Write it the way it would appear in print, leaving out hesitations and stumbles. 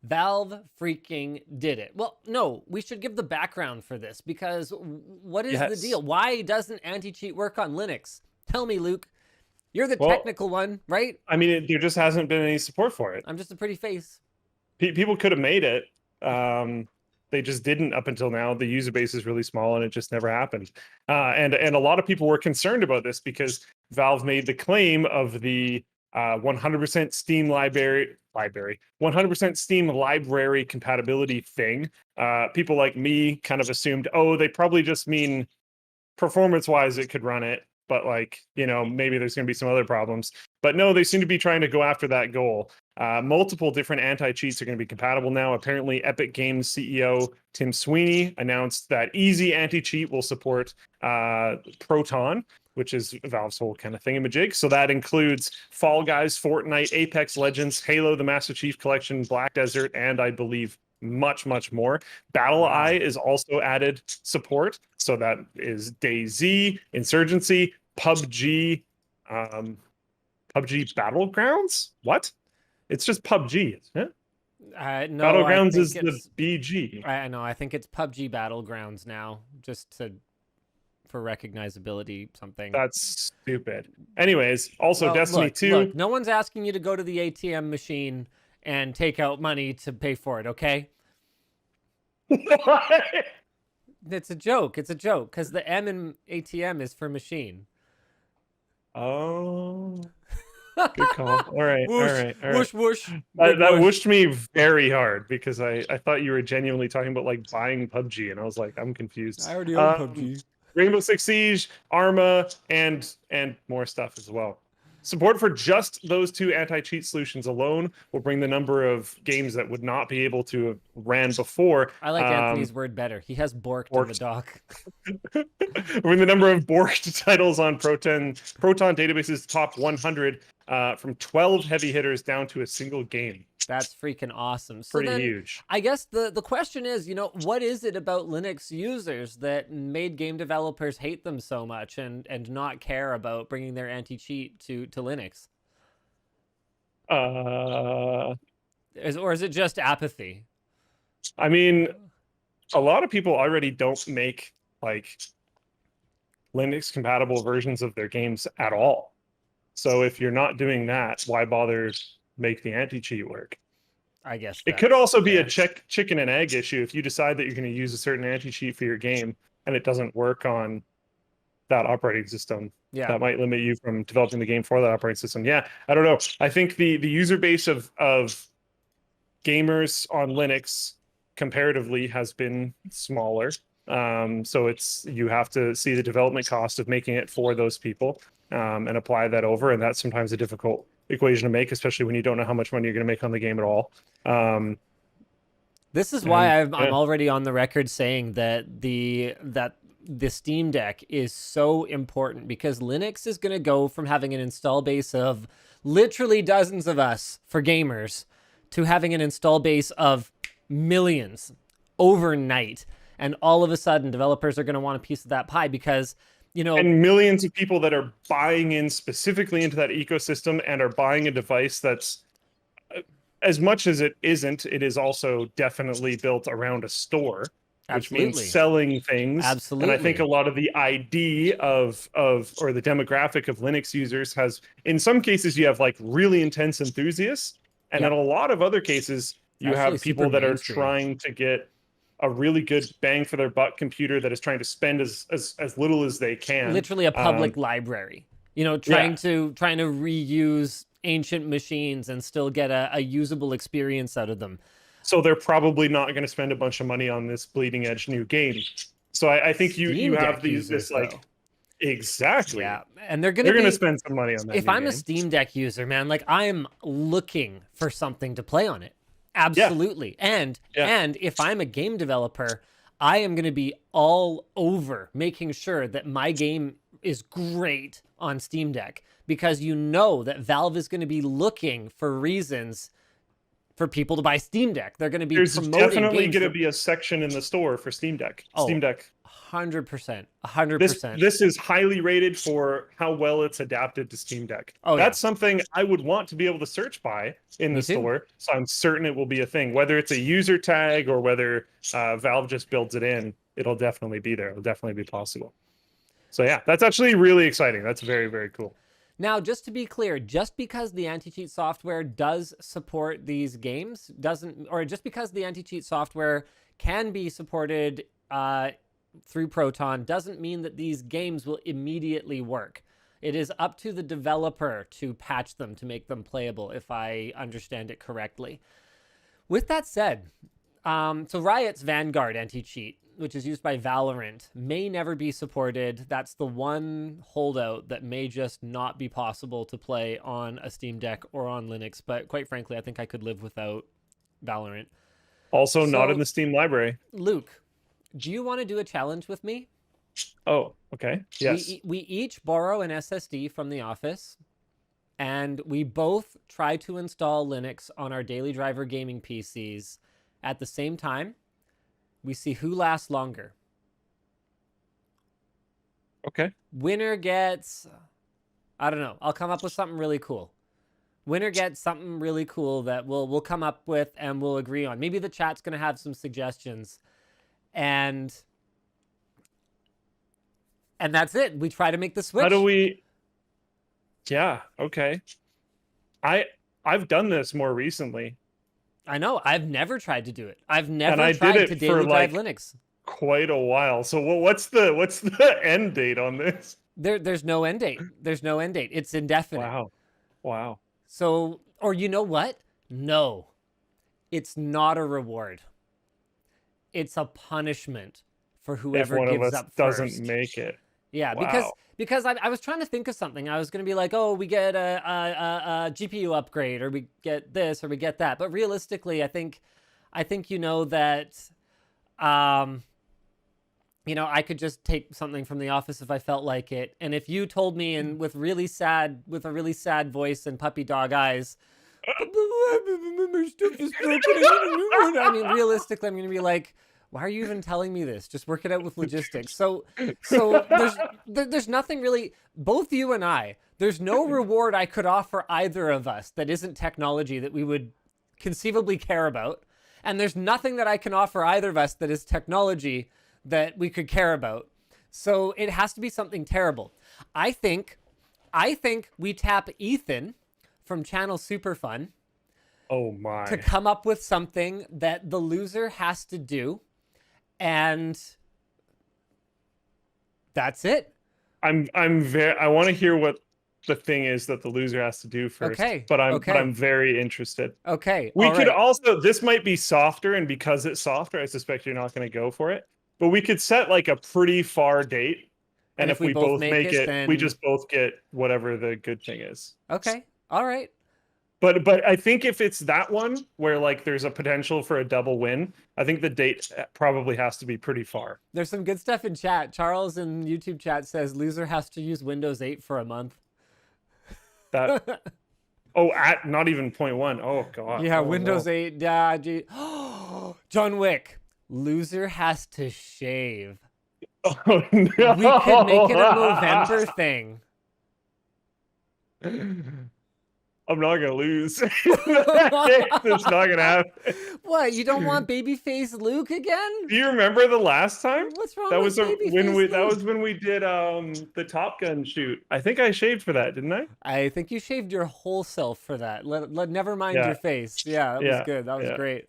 Valve freaking did it. Well, no, we should give the background for this because what is the Yes. deal? Why doesn't anti-cheat work on Linux? Tell me, Luke. You're the Well, technical one, right? I mean, there just hasn't been any support for it. I'm just a pretty face. People could have made it. They just didn't up until now. The user base is really small, and it just never happened. And a lot of people were concerned about this because Valve made the claim of the 100% Steam library, 100% Steam library compatibility thing. People like me kind of assumed, oh, they probably just mean performance-wise it could run it, but like, maybe there's going to be some other problems. But no, they seem to be trying to go after that goal. Multiple different anti-cheats are going to be compatible now. Apparently, Epic Games CEO Tim Sweeney announced that Easy Anti-Cheat will support Proton, which is Valve's whole kind of thingamajig. So that includes Fall Guys, Fortnite, Apex Legends, Halo, the Master Chief Collection, Black Desert, and I believe much more. BattleEye is also added support. So that is DayZ, Insurgency, PUBG, PUBG Battlegrounds? What? It's just PUBG, isn't it? No, Battlegrounds is the BG. I know. I think it's PUBG Battlegrounds now, just for recognizability something. That's stupid. Anyways, also Destiny 2. Look, no one's asking you to go to the ATM machine and take out money to pay for it, okay? It's a joke. It's a joke because the M in ATM is for machine. Oh, good call. All right, whoosh, all right. Whoosh, whoosh. That whooshed me very hard because I thought you were genuinely talking about like buying PUBG, and I was like, I'm confused. I already own PUBG. Rainbow Six Siege, Arma, and more stuff as well. Support for just those two anti-cheat solutions alone will bring the number of games that would not be able to have ran before. I like Anthony's word better. He has borked in the doc. Bring the number of borked titles on Proton database's top 100 from 12 heavy hitters down to a single game. That's freaking awesome. So Pretty huge. I guess the question is, what is it about Linux users that made game developers hate them so much and not care about bringing their anti-cheat to Linux? Or is it just apathy? I mean, a lot of people already don't make like Linux compatible versions of their games at all. So if you're not doing that, why bother make the anti-cheat work? I guess it could also be a chicken and egg issue. If you decide that you're going to use a certain anti-cheat for your game and it doesn't work on that operating system, that might limit you from developing the game for that operating system. Yeah, I don't know. I think the user base of gamers on Linux comparatively has been smaller. So you have to see the development cost of making it for those people and apply that over. And that's sometimes a difficult equation to make, especially when you don't know how much money you're going to make on the game at all. This is why I'm already on the record saying that the Steam Deck is so important, because Linux is going to go from having an install base of literally dozens of us for gamers to having an install base of millions overnight. And all of a sudden, developers are going to want a piece of that pie because, and millions of people that are buying in specifically into that ecosystem and are buying a device that's, as much as it isn't, it is also definitely built around a store, which means selling things. Absolutely. And I think a lot of the ID or the demographic of Linux users has, in some cases, you have like really intense enthusiasts, and in a lot of other cases, you have people that are trying to get a really good bang for their buck computer that is trying to spend as little as they can. Literally a public library, trying to reuse ancient machines and still get a usable experience out of them. So they're probably not going to spend a bunch of money on this bleeding edge new game. So I think you have this like, exactly. Yeah, and they're going to spend some money on that. If I'm a Steam Deck user, man, like I'm looking for something to play on it. Absolutely. And if I'm a game developer, I am going to be all over making sure that my game is great on Steam Deck, because that Valve is going to be looking for reasons for people to buy Steam Deck. They're going to be There's promoting definitely games going to that- be a section in the store for Steam Deck. Steam Deck. 100%. This 100%. this is highly rated for how well it's adapted to Steam Deck. Oh, That's something I would want to be able to search by in Me the too. store. So I'm certain it will be a thing. Whether it's a user tag or whether Valve just builds it in, it'll definitely be there. It'll definitely be possible. So yeah, that's actually really exciting. That's very, very cool. Now, just to be clear, just because the anti-cheat software does support these games doesn't, or just because the anti-cheat software can be supported through Proton doesn't mean that these games will immediately work. It is up to the developer to patch them to make them playable, if I understand it correctly. With that said, so Riot's Vanguard anti-cheat, which is used by Valorant, may never be supported. That's the one holdout that may just not be possible to play on a Steam Deck or on Linux. But quite frankly, I think I could live without Valorant. Also, not So- in the Steam library. Luke, do you want to do a challenge with me? Oh, okay. Yes. We each borrow an SSD from the office, and we both try to install Linux on our Daily Driver gaming PCs at the same time. We see who lasts longer. Okay. Winner gets, I don't know, I'll come up with something really cool. Winner gets something really cool that we'll come up with and we'll agree on. Maybe the chat's going to have some suggestions. And that's it. We try to make the switch. How do we? Yeah. Okay. I've done this more recently. I know. I've never tried to do it. I've never I tried did it to for, daily drive like, Linux. Quite a while. So what's the end date on this? There's no end date. There's no end date. It's indefinite. Wow. Wow. So, or you know what? No, it's not a reward. It's a punishment for If whoever one of gives us up doesn't first. make it. Yeah, Wow. because I was trying to think of something. I was going to be like, oh, we get a GPU upgrade, or we get this, or we get that. But realistically, I think you know that, I could just take something from the office if I felt like it. And if you told me, and with a really sad voice and puppy dog eyes, my stuff is broken, I mean, realistically, I'm going to be like, why are you even telling me this? Just work it out with logistics. So there's nothing really, both you and I, there's no reward I could offer either of us that isn't technology that we would conceivably care about. And there's nothing that I can offer either of us that is technology that we could care about. So it has to be something terrible. I think we tap Ethan from Channel Superfun Oh my. to come up with something that the loser has to do. And that's it. I want to hear what the thing is that the loser has to do first. Okay, But okay. I'm very interested. Okay. We all could right. also, this might be softer, and because it's softer, I suspect you're not going to go for it. But we could set like a pretty far date, and if we both make it, then... we just both get whatever the good thing is. Okay. All right. But I think if it's that one where like there's a potential for a double win, I think the date probably has to be pretty far. There's some good stuff in chat. Charles in YouTube chat says loser has to use Windows 8 for a month. That at not even 0.1. Oh god. Yeah, Oh, Windows no. 8. John Wick. Loser has to shave. Oh, no. We could make it a November thing. I'm not gonna lose. It's not gonna happen. What? You don't want babyface Luke again? Do you remember the last time? What's wrong That with was when we babyface Luke? did the Top Gun shoot. I think I shaved for that, didn't I? I think you shaved your whole self for that. Never mind Yeah. your face. Yeah, that was Yeah, good. That was yeah. great.